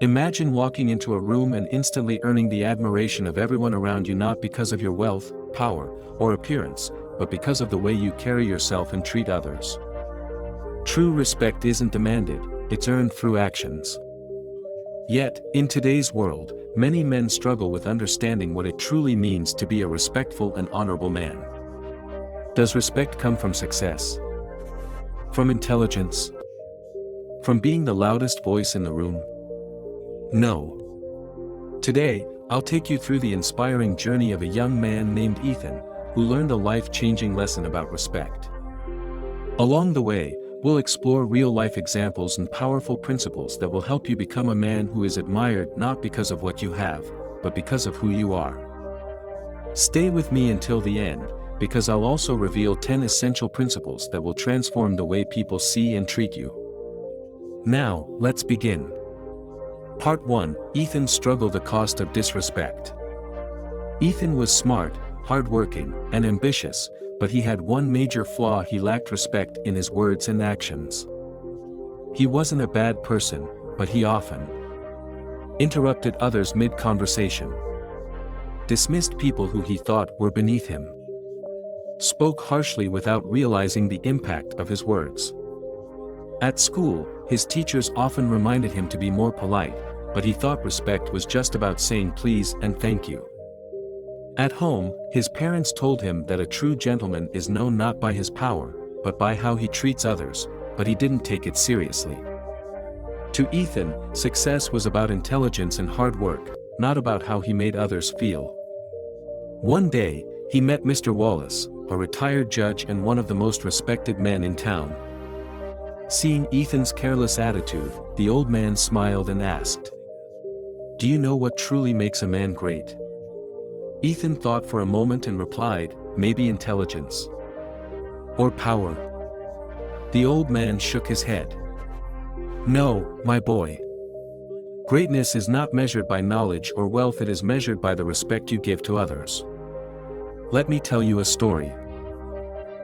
Imagine walking into a room and instantly earning the admiration of everyone around you, not because of your wealth, power, or appearance, but because of the way you carry yourself and treat others. True respect isn't demanded, it's earned through actions. Yet, in today's world, many men struggle with understanding what it truly means to be a respectful and honorable man. Does respect come from success? From intelligence? From being the loudest voice in the room? No. Today, I'll take you through the inspiring journey of a young man named Ethan, who learned a life-changing lesson about respect. Along the way, we'll explore real-life examples and powerful principles that will help you become a man who is admired not because of what you have, but because of who you are. Stay with me until the end, because I'll also reveal 10 essential principles that will transform the way people see and treat you. Now, let's begin. Part 1: Ethan struggled the cost of disrespect. Ethan was smart, hardworking, and ambitious, but he had one major flaw: he lacked respect in his words and actions. He wasn't a bad person, but he often interrupted others mid-conversation, dismissed people who he thought were beneath him, spoke harshly without realizing the impact of his words. At school, his teachers often reminded him to be more polite, but he thought respect was just about saying please and thank you. At home, his parents told him that a true gentleman is known not by his power, but by how he treats others, but he didn't take it seriously. To Ethan, success was about intelligence and hard work, not about how he made others feel. One day, he met Mr. Wallace, a retired judge and one of the most respected men in town. Seeing Ethan's careless attitude, the old man smiled and asked, "Do you know what truly makes a man great?" Ethan thought for a moment and replied, "Maybe intelligence. Or power." The old man shook his head. "No, my boy. Greatness is not measured by knowledge or wealth, it is measured by the respect you give to others. Let me tell you a story."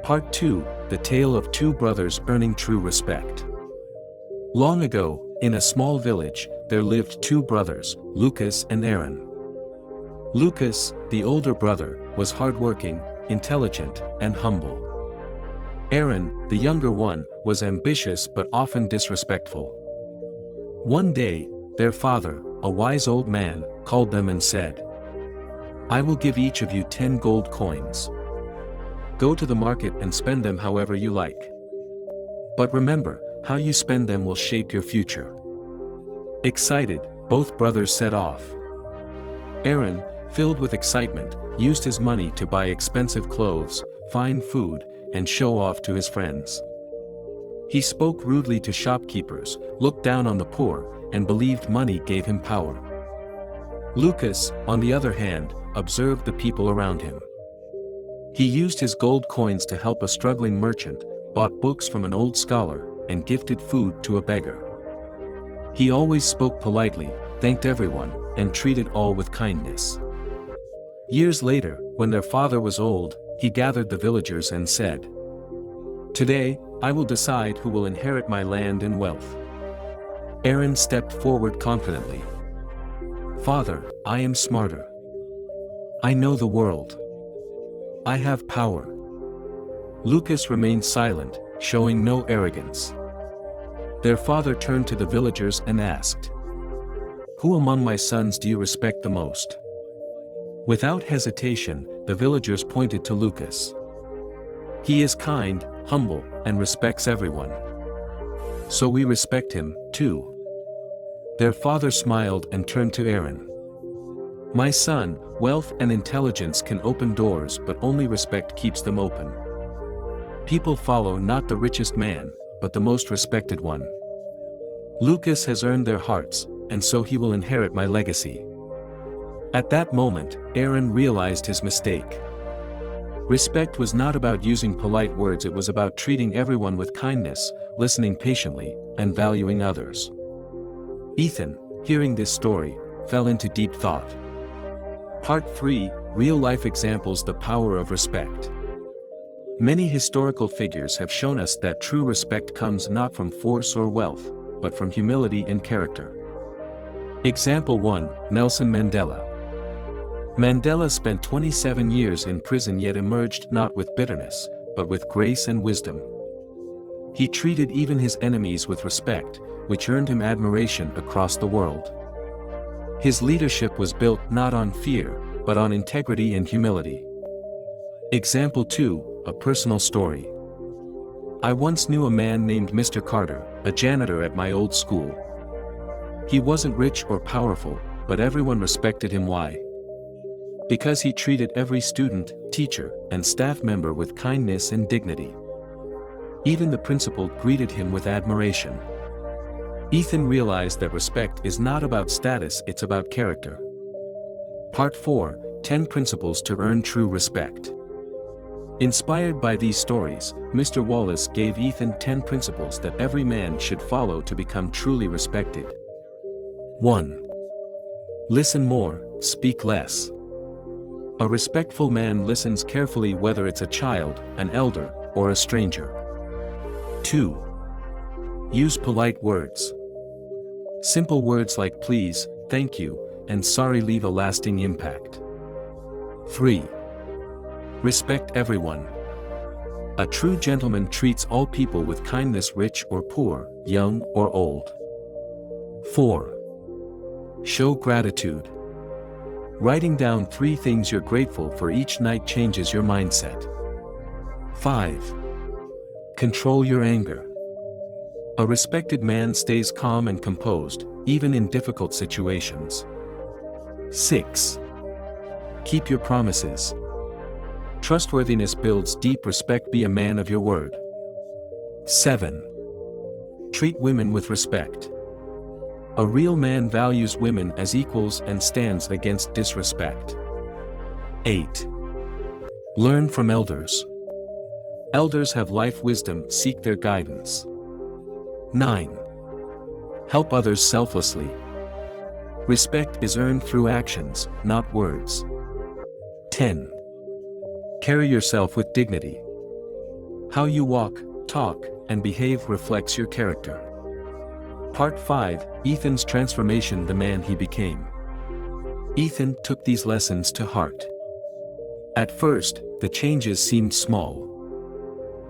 Part 2: The Tale of Two Brothers Earning True Respect. Long ago, in a small village, there lived two brothers, Lucas and Aaron. Lucas, the older brother, was hardworking, intelligent, and humble. Aaron, the younger one, was ambitious but often disrespectful. One day, their father, a wise old man, called them and said, "I will give each of you 10 gold coins. Go to the market and spend them however you like. But remember, how you spend them will shape your future." Excited, both brothers set off. Aaron, filled with excitement, used his money to buy expensive clothes, fine food, and show off to his friends. He spoke rudely to shopkeepers, looked down on the poor, and believed money gave him power. Lucas, on the other hand, observed the people around him. He used his gold coins to help a struggling merchant, bought books from an old scholar, and gifted food to a beggar. He always spoke politely, thanked everyone, and treated all with kindness. Years later, when their father was old, he gathered the villagers and said, "Today, I will decide who will inherit my land and wealth." Aaron stepped forward confidently. "Father, I am smarter. I know the world. I have power." Lucas remained silent, showing no arrogance. Their father turned to the villagers and asked, "Who among my sons do you respect the most?" Without hesitation, the villagers pointed to Lucas. "He is kind, humble, and respects everyone. So we respect him, too." Their father smiled and turned to Aaron. "My son, wealth and intelligence can open doors, but only respect keeps them open. People follow not the richest man, but the most respected one. Lucas has earned their hearts, and so he will inherit my legacy." At that moment, Aaron realized his mistake. Respect was not about using polite words, it was about treating everyone with kindness, listening patiently, and valuing others. Ethan, hearing this story, fell into deep thought. Part 3: Real-life examples: The power of respect. Many historical figures have shown us that true respect comes not from force or wealth, but from humility and character. Example 1, Nelson Mandela. Mandela spent 27 years in prison yet emerged not with bitterness, but with grace and wisdom. He treated even his enemies with respect, which earned him admiration across the world. His leadership was built not on fear, but on integrity and humility. Example 2, a personal story. I once knew a man named Mr. Carter, a janitor at my old school. He wasn't rich or powerful, but everyone respected him. Why? Because he treated every student, teacher, and staff member with kindness and dignity. Even the principal greeted him with admiration. Ethan realized that respect is not about status, it's about character. Part 4, 10 Principles to Earn True Respect. Inspired by these stories, Mr. Wallace gave Ethan 10 principles that every man should follow to become truly respected. 1. Listen more, speak less. A respectful man listens carefully whether it's a child, an elder, or a stranger. 2. Use polite words. Simple words like please, thank you, and sorry leave a lasting impact. 3. Respect everyone. A true gentleman treats all people with kindness, rich or poor, young or old. 4. Show gratitude. Writing down 3 things you're grateful for each night changes your mindset. 5. Control your anger. A respected man stays calm and composed, even in difficult situations. 6. Keep your promises. Trustworthiness builds deep respect. Be a man of your word. 7. Treat women with respect. A real man values women as equals and stands against disrespect. 8. Learn from elders. Elders have life wisdom, seek their guidance. 9. Help others selflessly. Respect is earned through actions, not words. 10. Carry yourself with dignity. How you walk, talk, and behave reflects your character. Part 5, Ethan's transformation, the man he became. Ethan took these lessons to heart. At first, the changes seemed small.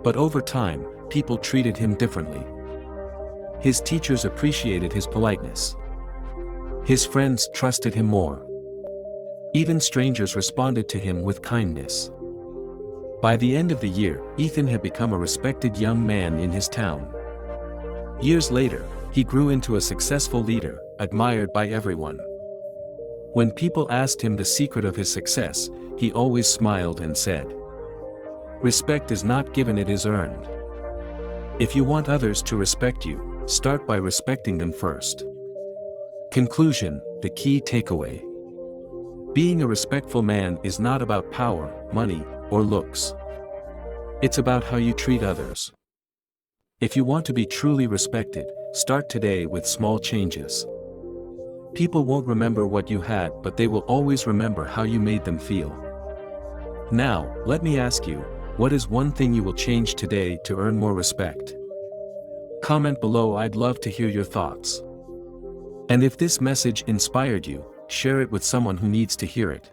But over time, people treated him differently. His teachers appreciated his politeness. His friends trusted him more. Even strangers responded to him with kindness. By the end of the year, Ethan had become a respected young man in his town. Years later, he grew into a successful leader, admired by everyone. When people asked him the secret of his success, he always smiled and said, "Respect is not given, it is earned." If you want others to respect you, start by respecting them first. Conclusion, the key takeaway. Being a respectful man is not about power, money, or looks. It's about how you treat others. If you want to be truly respected, start today with small changes. People won't remember what you had, but they will always remember how you made them feel. Now, let me ask you, what is one thing you will change today to earn more respect? Comment below, I'd love to hear your thoughts. And if this message inspired you, share it with someone who needs to hear it.